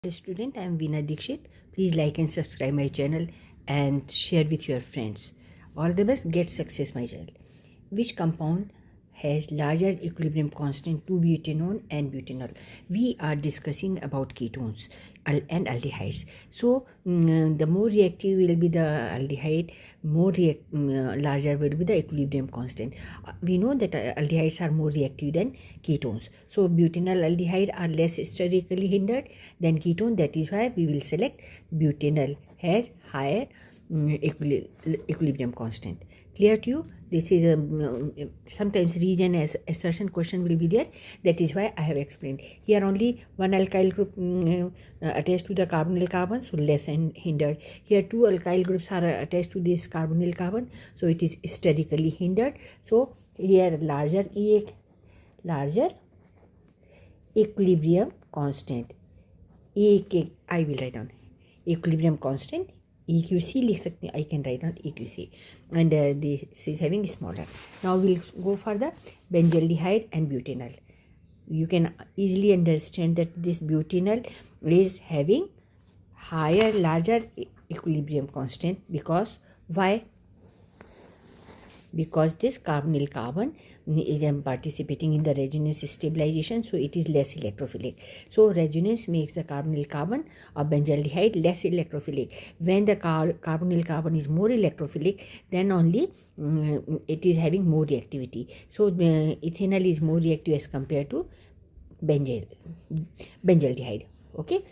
Student, I am Veena Dikshit. Please like and subscribe my channel and share with your friends. All the best. Get success, my child. Which compound has larger equilibrium constant to butanol and butanol? We are discussing about ketones and aldehydes. So the more reactive will be the aldehyde, more larger will be the equilibrium constant. We know that aldehydes are more reactive than ketones. So butanol aldehyde are less sterically hindered than ketone. That is why we will select butanol has higher equilibrium constant. Clear to you? This is a sometimes region as assertion question will be there. That is why I have explained. Here only one alkyl group attached to the carbonyl carbon, so less hindered. Here two alkyl groups are attached to this carbonyl carbon, so it is sterically hindered. So here larger equilibrium constant. I will write down equilibrium constant. EQC लिख सकते हैं. I can write down EQC, and this is having smaller. Now we'll go for the benzaldehyde and butanol. You can easily understand that this butanol is having larger equilibrium constant because why? Because this carbonyl carbon is participating in the resonance stabilization, so it is less electrophilic. So resonance makes the carbonyl carbon or benzaldehyde less electrophilic. When the carbonyl carbon is more electrophilic, then only it is having more reactivity. So ethanol is more reactive as compared to benzaldehyde. Okay.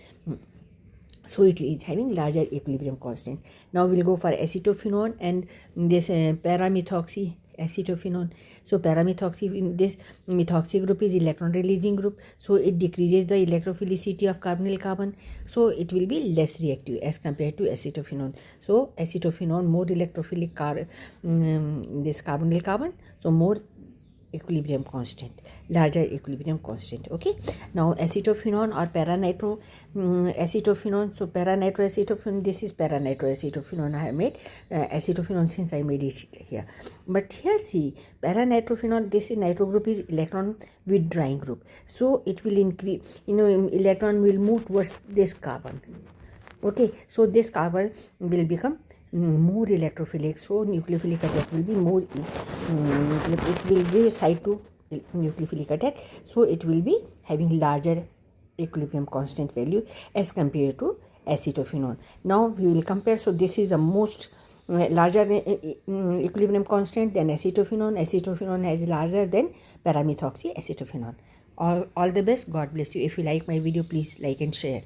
So it is having larger equilibrium constant. Now we'll go for acetophenone and this paramethoxy acetophenone. So paramethoxy, this methoxy group is electron releasing group, so it decreases the electrophilicity of carbonyl carbon, so it will be less reactive as compared to acetophenone. So acetophenone more electrophilic this carbonyl carbon, so more equilibrium constant, larger equilibrium constant. Okay, now acetophenone or paranitro acetophenone. So paranitro-acetophenone, this is paranitro-acetophenone I have made. Acetophenone since I made it here, but here see paranitrophenone, this is nitro group is electron withdrawing group, so it will increase, electron will move towards this carbon. Okay, so this carbon will become more electrophilic, so nucleophilic attack will be more, it will give side to nucleophilic attack, so it will be having larger equilibrium constant value as compared to acetophenone. Now we will compare. So this is the most larger equilibrium constant than acetophenone. Acetophenone has larger than paramethoxy acetophenone. All the best. God bless you. If you like my video, please like and share.